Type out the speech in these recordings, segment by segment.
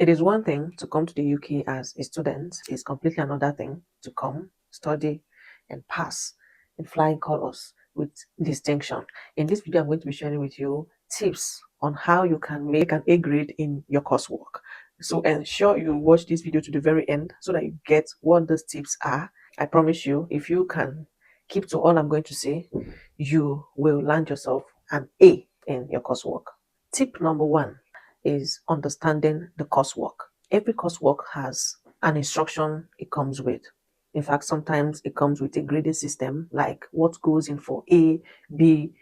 It is one thing to come to the UK as a student, it's completely another thing to come, study, and pass in flying colors with distinction. In this video, I'm going to be sharing with you tips on how you can make an A grade in your coursework. So ensure you watch this video to the very end so that you get what those tips are. I promise you, if you can keep to all I'm going to say, you will land yourself an A in your coursework. Tip number one is understanding the coursework. Every coursework has an instruction it comes with. In fact, sometimes it comes with a grading system, like what goes in for A, B,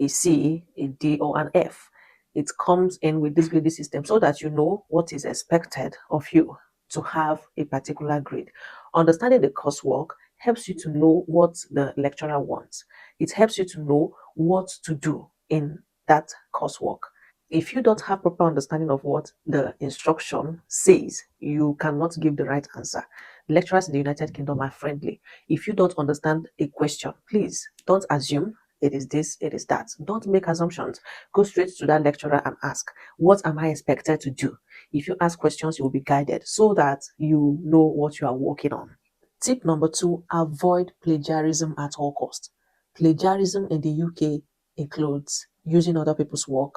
a C, a D, or an F. It comes in with this grading system so that you know what is expected of you to have a particular grade. Understanding the coursework helps you to know what the lecturer wants. It helps you to know what to do in that coursework. If you don't have proper understanding of what the instruction says, you cannot give the right answer. Lecturers in the United Kingdom are friendly. If you don't understand a question, please don't assume it is this, it is that. Don't make assumptions. Go straight to that lecturer and ask, what am I expected to do? If you ask questions, you will be guided so that you know what you are working on. Tip number two, avoid plagiarism at all costs. Plagiarism in the UK includes using other people's work,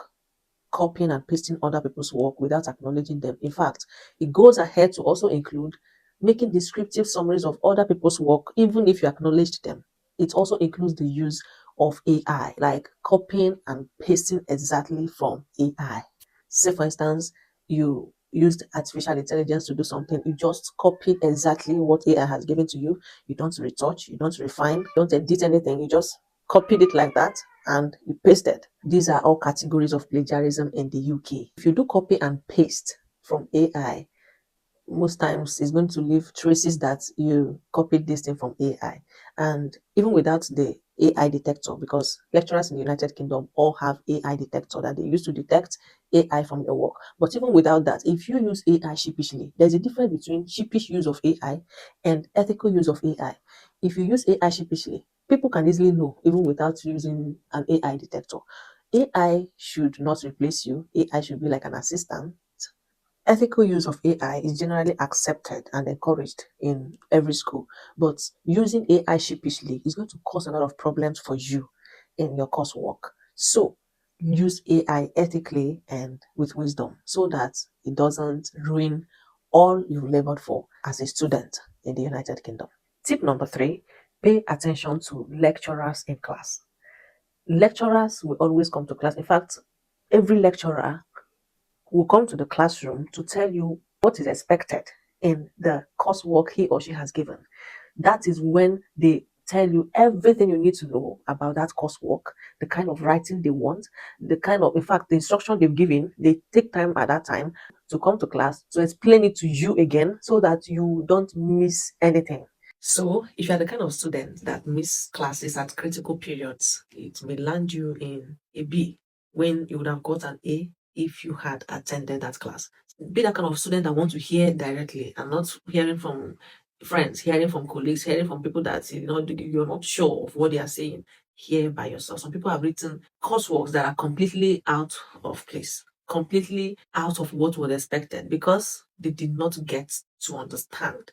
copying and pasting other people's work without acknowledging them. In fact, it goes ahead to also include making descriptive summaries of other people's work, even if you acknowledged them. It also includes the use of AI, like copying and pasting exactly from AI. Say, for instance, you used artificial intelligence to do something, you just copied exactly what AI has given to you. You don't retouch, you don't refine, you don't edit anything, you just copied it like that and you pasted. These are all categories of plagiarism in the UK. If you do copy and paste from AI, most times it's going to leave traces that you copied this thing from AI. And even without the AI detector, because lecturers in the United Kingdom all have AI detector that they use to detect AI from your work. But even without that, if you use AI sheepishly, there's a difference between sheepish use of AI and ethical use of AI. If you use AI sheepishly, people can easily know even without using an AI detector. AI should not replace you. AI should be like an assistant. Ethical use of AI is generally accepted and encouraged in every school, but using AI sheepishly is going to cause a lot of problems for you in your coursework. So use AI ethically and with wisdom so that it doesn't ruin all you've labored for as a student in the United Kingdom. Tip number three, pay attention to lecturers in class. Lecturers will always come to class. In fact, every lecturer will come to the classroom to tell you what is expected in the coursework he or she has given. That is when they tell you everything you need to know about that coursework, the kind of writing they want, the kind of, in fact, the instruction they've given. They take time at that time to come to class to explain it to you again so that you don't miss anything. So, if you're the kind of student that miss classes at critical periods, it may land you in a B when you would have got an A if you had attended that class. Be that kind of student that want to hear directly and not hearing from friends, hearing from colleagues, hearing from people that you're not sure of what they are saying. Hear by yourself. Some people have written courseworks that are completely out of place, completely out of what was expected because they did not get to understand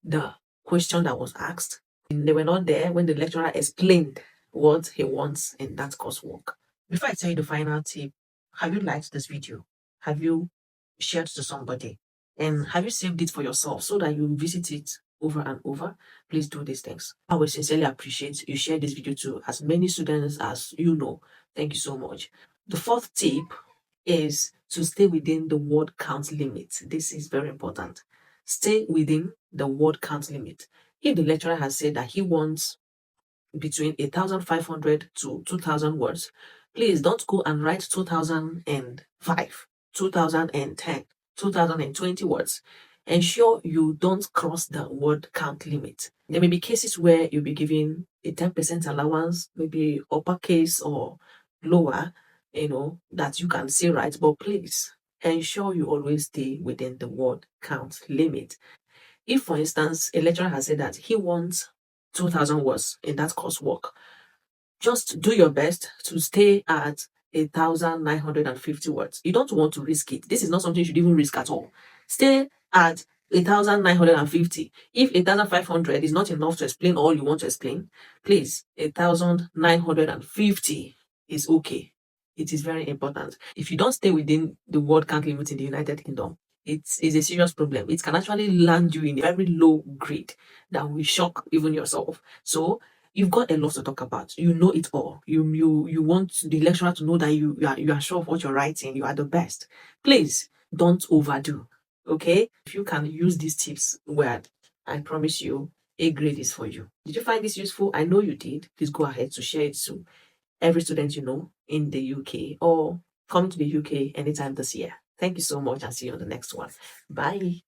the question that was asked. They were not there when the lecturer explained what he wants in that coursework. Before I tell you the final tip, have you liked this video? Have you shared to somebody? And have you saved it for yourself so that you visit it over and over? Please do these things. I would sincerely appreciate you share this video to as many students as you know. Thank you so much. The fourth tip is to stay within the word count limit. This is very important. Stay within the word count limit. If the lecturer has said that he wants between 1,500 to 2,000 words, please don't go and write 2,005, 2,010, 2,020 words. Ensure you don't cross the word count limit. There may be cases where you'll be given a 10% allowance, maybe uppercase or lower, that you can see right, but please ensure you always stay within the word count limit. If, for instance, a lecturer has said that he wants 2,000 words in that coursework, just do your best to stay at 1,950 words. You don't want to risk it. This is not something you should even risk at all. Stay at 1,950. If 1,500 is not enough to explain all you want to explain, please, 1,950 is okay. It is very important. If you don't stay within the word count limit in the United Kingdom, it is a serious problem. It can actually land you in a very low grade that will shock even yourself. So you've got a lot to talk about. You know it all. You want the lecturer to know that you are sure of what you're writing. You are the best. Please don't overdo. Okay? If you can use these tips well, I promise you a grade is for you. Did you find this useful? I know you did. Please go ahead to share it to every student you know in the UK or come to the UK anytime this year. Thank you so much and see you on the next one. Bye.